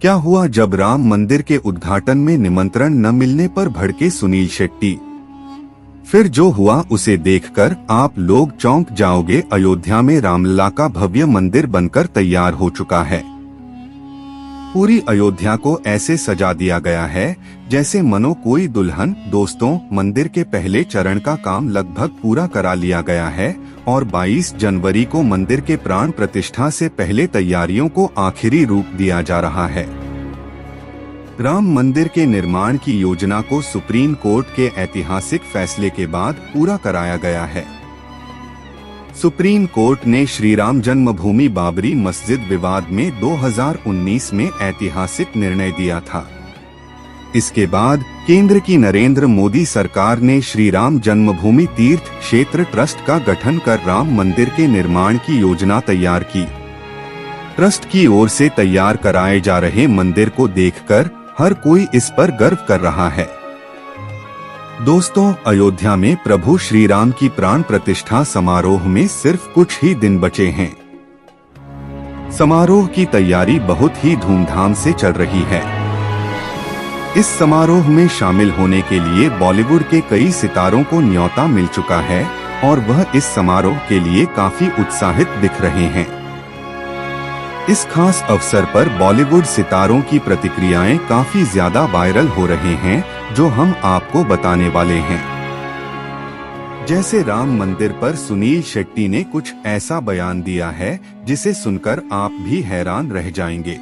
क्या हुआ जब राम मंदिर के उद्घाटन में निमंत्रण न मिलने पर भड़के सुनील शेट्टी। फिर जो हुआ उसे देखकर आप लोग चौंक जाओगे। अयोध्या में रामलला का भव्य मंदिर बनकर तैयार हो चुका है। पूरी अयोध्या को ऐसे सजा दिया गया है जैसे मनो कोई दुल्हन। दोस्तों, मंदिर के पहले चरण का काम लगभग पूरा करा लिया गया है और 22 जनवरी को मंदिर के प्राण प्रतिष्ठा से पहले तैयारियों को आखिरी रूप दिया जा रहा है। राम मंदिर के निर्माण की योजना को सुप्रीम कोर्ट के ऐतिहासिक फैसले के बाद पूरा कराया गया है। सुप्रीम कोर्ट ने श्री राम जन्मभूमि बाबरी मस्जिद विवाद में 2019 में ऐतिहासिक निर्णय दिया था। इसके बाद केंद्र की नरेंद्र मोदी सरकार ने श्री राम जन्मभूमि तीर्थ क्षेत्र ट्रस्ट का गठन कर राम मंदिर के निर्माण की योजना तैयार की। ट्रस्ट की ओर से तैयार कराए जा रहे मंदिर को देखकर हर कोई इस पर गर्व कर रहा है। दोस्तों, अयोध्या में प्रभु श्री राम की प्राण प्रतिष्ठा समारोह में सिर्फ कुछ ही दिन बचे हैं। समारोह की तैयारी बहुत ही धूमधाम से चल रही है। इस समारोह में शामिल होने के लिए बॉलीवुड के कई सितारों को न्योता मिल चुका है और वह इस समारोह के लिए काफी उत्साहित दिख रहे हैं। इस खास अवसर पर बॉलीवुड सितारों की प्रतिक्रियाएं काफी ज्यादा वायरल हो रहे हैं, जो हम आपको बताने वाले हैं। जैसे राम मंदिर पर सुनील शेट्टी ने कुछ ऐसा बयान दिया है जिसे सुनकर आप भी हैरान रह जाएंगे।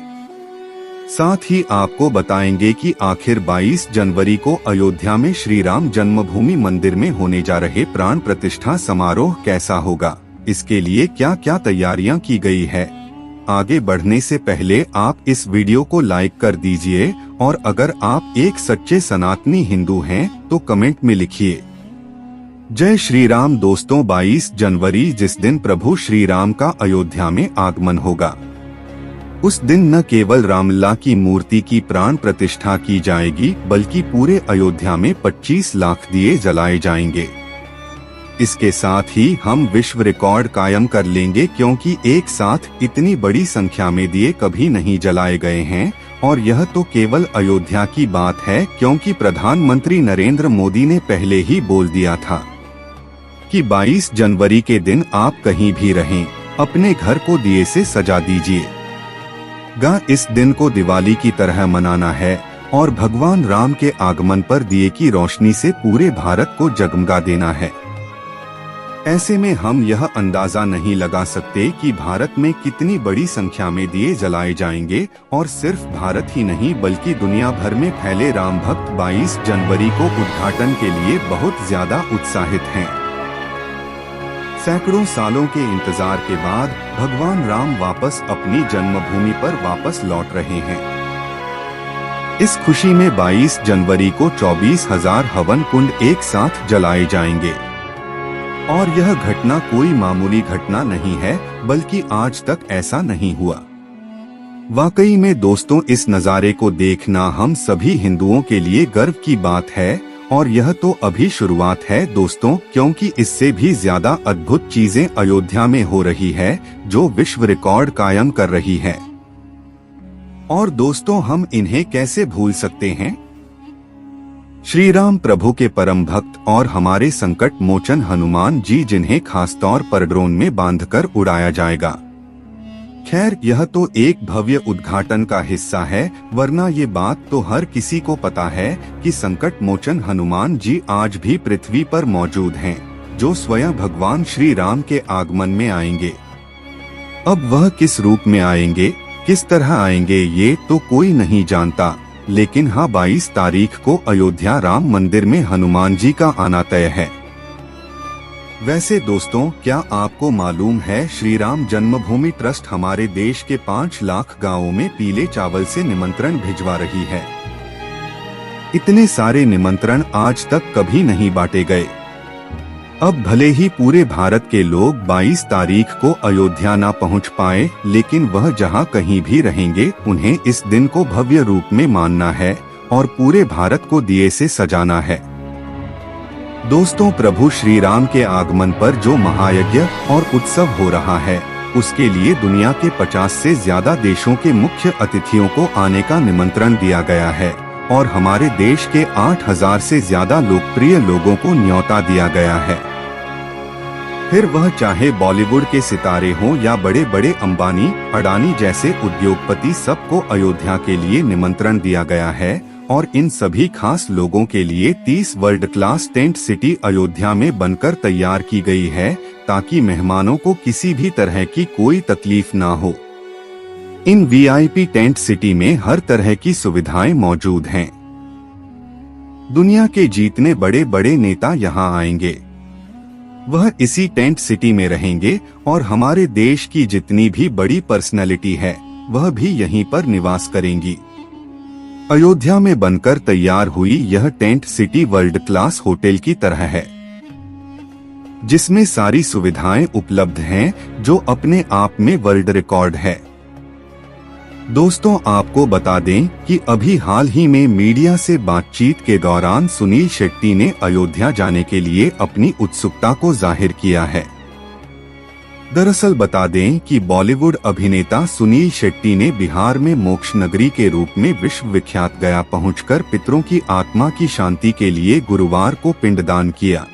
साथ ही आपको बताएंगे कि आखिर 22 जनवरी को अयोध्या में श्री राम जन्मभूमि मंदिर में होने जा रहे प्राण प्रतिष्ठा समारोह कैसा होगा, इसके लिए क्या क्या तैयारियां की गई है। आगे बढ़ने से पहले आप इस वीडियो को लाइक कर दीजिए और अगर आप एक सच्चे सनातनी हिंदू हैं तो कमेंट में लिखिए जय श्री राम। दोस्तों, 22 जनवरी जिस दिन प्रभु श्री राम का अयोध्या में आगमन होगा, उस दिन न केवल रामलला की मूर्ति की प्राण प्रतिष्ठा की जाएगी बल्कि पूरे अयोध्या में 25 लाख दिए जलाए जाएंगे। इसके साथ ही हम विश्व रिकॉर्ड कायम कर लेंगे, क्योंकि एक साथ इतनी बड़ी संख्या में दिए कभी नहीं जलाए गए हैं। और यह तो केवल अयोध्या की बात है, क्योंकि प्रधानमंत्री नरेंद्र मोदी ने पहले ही बोल दिया था कि 22 जनवरी के दिन आप कहीं भी रहें, अपने घर को दिए से सजा दीजिए। इस दिन को दिवाली की तरह मनाना है और भगवान राम के आगमन पर दिए की रोशनी से पूरे भारत को जगमगा देना है। ऐसे में हम यह अंदाजा नहीं लगा सकते कि भारत में कितनी बड़ी संख्या में दिए जलाए जाएंगे और सिर्फ भारत ही नहीं बल्कि दुनिया भर में फैले राम भक्त 22 जनवरी को उद्घाटन के लिए बहुत ज्यादा उत्साहित हैं। सैकड़ों सालों के इंतजार के बाद भगवान राम वापस अपनी जन्मभूमि पर वापस लौट रहे हैं। इस खुशी में 22 जनवरी को 24,000 हवन कुंड एक साथ जलाए जाएंगे और यह घटना कोई मामूली घटना नहीं है, बल्कि आज तक ऐसा नहीं हुआ। वाकई में दोस्तों, इस नज़ारे को देखना हम सभी हिंदुओं के लिए गर्व की बात है और यह तो अभी शुरुआत है दोस्तों, क्योंकि इससे भी ज्यादा अद्भुत चीजें अयोध्या में हो रही है जो विश्व रिकॉर्ड कायम कर रही है। और दोस्तों, हम इन्हें कैसे भूल सकते हैं। श्री राम प्रभु के परम भक्त और हमारे संकट मोचन हनुमान जी, जिन्हें खासतौर पर ड्रोन में बांधकर उड़ाया जाएगा। खैर, यह तो एक भव्य उद्घाटन का हिस्सा है, वरना ये बात तो हर किसी को पता है कि संकट मोचन हनुमान जी आज भी पृथ्वी पर मौजूद हैं, जो स्वयं भगवान श्री राम के आगमन में आएंगे। अब वह किस रूप में आएंगे, किस तरह आएंगे, ये तो कोई नहीं जानता, लेकिन हाँ, 22 तारीख को अयोध्या राम मंदिर में हनुमान जी का आना तय है। वैसे दोस्तों, क्या आपको मालूम है श्री राम जन्मभूमि ट्रस्ट हमारे देश के 5 लाख गांवों में पीले चावल से निमंत्रण भिजवा रही है। इतने सारे निमंत्रण आज तक कभी नहीं बांटे गए। अब भले ही पूरे भारत के लोग 22 तारीख को अयोध्या ना पहुंच पाए, लेकिन वह जहां कहीं भी रहेंगे, उन्हें इस दिन को भव्य रूप में मानना है और पूरे भारत को दिए से सजाना है। दोस्तों, प्रभु श्री राम के आगमन पर जो महायज्ञ और उत्सव हो रहा है, उसके लिए दुनिया के 50 से ज्यादा देशों के मुख्य अतिथियों को आने का निमंत्रण दिया गया है और हमारे देश के 8000 से ज्यादा लोकप्रिय लोगों को न्योता दिया गया है। फिर वह चाहे बॉलीवुड के सितारे हों या बड़े बड़े अंबानी, अडानी जैसे उद्योगपति, सबको अयोध्या के लिए निमंत्रण दिया गया है और इन सभी खास लोगों के लिए 30 world class tent city Ayodhya में बनकर तैयार की गई है ताकि मेहमानों को किसी भी तरह की कोई तकलीफ ना हो। इन वीआईपी टेंट सिटी में हर तरह की सुविधाएं मौजूद हैं। दुनिया के जितने बड़े बड़े नेता यहां आएंगे वह इसी टेंट सिटी में रहेंगे और हमारे देश की जितनी भी बड़ी पर्सनैलिटी है वह भी यहीं पर निवास करेंगी। अयोध्या में बनकर तैयार हुई यह tent city world class hotel की तरह है जिसमें सारी सुविधाएं उपलब्ध हैं जो अपने आप में वर्ल्ड रिकॉर्ड है। दोस्तों, आपको बता दें कि अभी हाल ही में मीडिया से बातचीत के दौरान सुनील शेट्टी ने अयोध्या जाने के लिए अपनी उत्सुकता को जाहिर किया है। दरअसल बता दें कि बॉलीवुड अभिनेता सुनील शेट्टी ने बिहार में मोक्ष नगरी के रूप में विश्व विख्यात गया पहुंचकर पितरों की आत्मा की शांति के लिए गुरुवार को पिंडदान किया।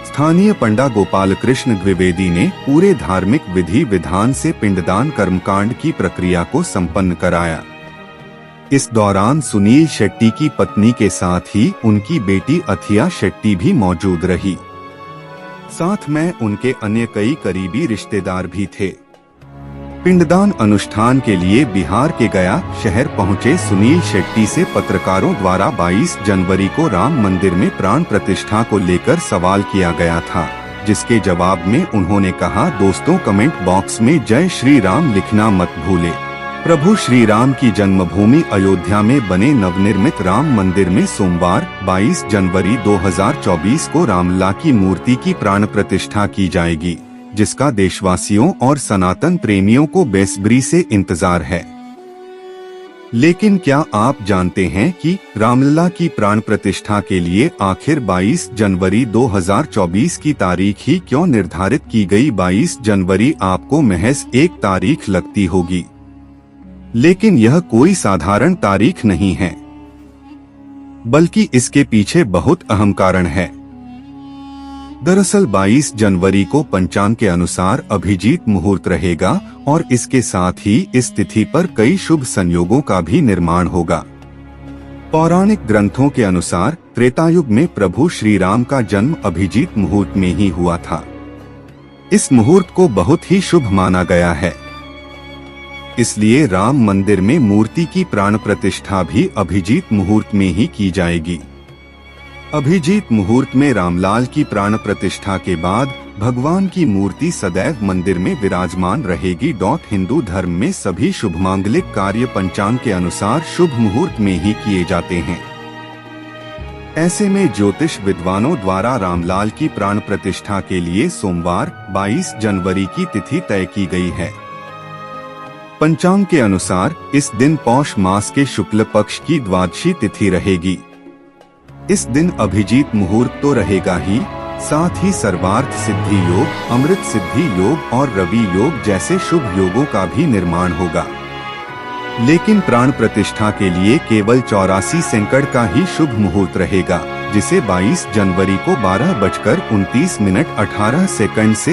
स्थानीय पंडा गोपाल कृष्ण द्विवेदी ने पूरे धार्मिक विधि विधान से पिंडदान कर्मकांड की प्रक्रिया को संपन्न कराया। इस दौरान सुनील शेट्टी की पत्नी के साथ ही उनकी बेटी अथिया शेट्टी भी मौजूद रही। साथ में उनके अन्य कई करीबी रिश्तेदार भी थे। पिंडदान अनुष्ठान के लिए बिहार के गया शहर पहुंचे सुनील शेट्टी से पत्रकारों द्वारा 22 जनवरी को राम मंदिर में प्राण प्रतिष्ठा को लेकर सवाल किया गया था, जिसके जवाब में उन्होंने कहा, दोस्तों कमेंट बॉक्स में जय श्री राम लिखना मत भूले। प्रभु श्री राम की जन्मभूमि अयोध्या में बने नवनिर्मित राम मंदिर में सोमवार 22 जनवरी 2024 को रामलला की मूर्ति की प्राण प्रतिष्ठा की जाएगी, जिसका देशवासियों और सनातन प्रेमियों को बेसब्री से इंतजार है। लेकिन क्या आप जानते हैं कि रामलला की प्राण प्रतिष्ठा के लिए आखिर 22 जनवरी 2024 की तारीख ही क्यों निर्धारित की गई? 22 जनवरी आपको महज एक तारीख लगती होगी, लेकिन यह कोई साधारण तारीख नहीं है, बल्कि इसके पीछे बहुत अहम कारण है। दरअसल 22 जनवरी को पंचांग के अनुसार अभिजीत मुहूर्त रहेगा और इसके साथ ही इस तिथि पर कई शुभ संयोगों का भी निर्माण होगा। पौराणिक ग्रंथों के अनुसार त्रेतायुग में प्रभु श्री राम का जन्म अभिजीत मुहूर्त में ही हुआ था। इस मुहूर्त को बहुत ही शुभ माना गया है, इसलिए राम मंदिर में मूर्ति की प्राण प्रतिष्ठा भी अभिजीत मुहूर्त में ही की जाएगी। अभिजीत मुहूर्त में रामलाल की प्राण प्रतिष्ठा के बाद भगवान की मूर्ति सदैव मंदिर में विराजमान रहेगी। हिंदू धर्म में सभी शुभ मांगलिक कार्य पंचांग के अनुसार शुभ मुहूर्त में ही किए जाते हैं। ऐसे में ज्योतिष विद्वानों द्वारा रामलाल की प्राण प्रतिष्ठा के लिए सोमवार 22 जनवरी की तिथि तय की गई है। पंचांग के अनुसार इस दिन पौष मास के शुक्ल पक्ष की द्वादशी तिथि रहेगी। इस दिन अभिजीत मुहूर्त तो रहेगा ही, साथ ही सर्वार्थ सिद्धि योग, अमृत सिद्धि योग और रवि योग जैसे शुभ योगों का भी निर्माण होगा। लेकिन प्राण प्रतिष्ठा के लिए केवल 84 सेकंड का ही शुभ मुहूर्त रहेगा, जिसे 22 जनवरी को 12:29:18 से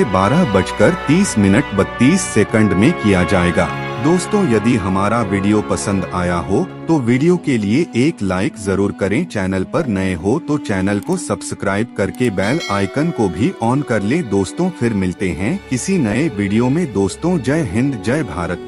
12:30:32 में किया जाएगा। दोस्तों, यदि हमारा वीडियो पसंद आया हो तो वीडियो के लिए एक लाइक जरूर करें। चैनल पर नए हो तो चैनल को सब्सक्राइब करके बेल आइकन को भी ऑन कर ले। दोस्तों, फिर मिलते हैं किसी नए वीडियो में। दोस्तों, जय हिंद, जय भारत।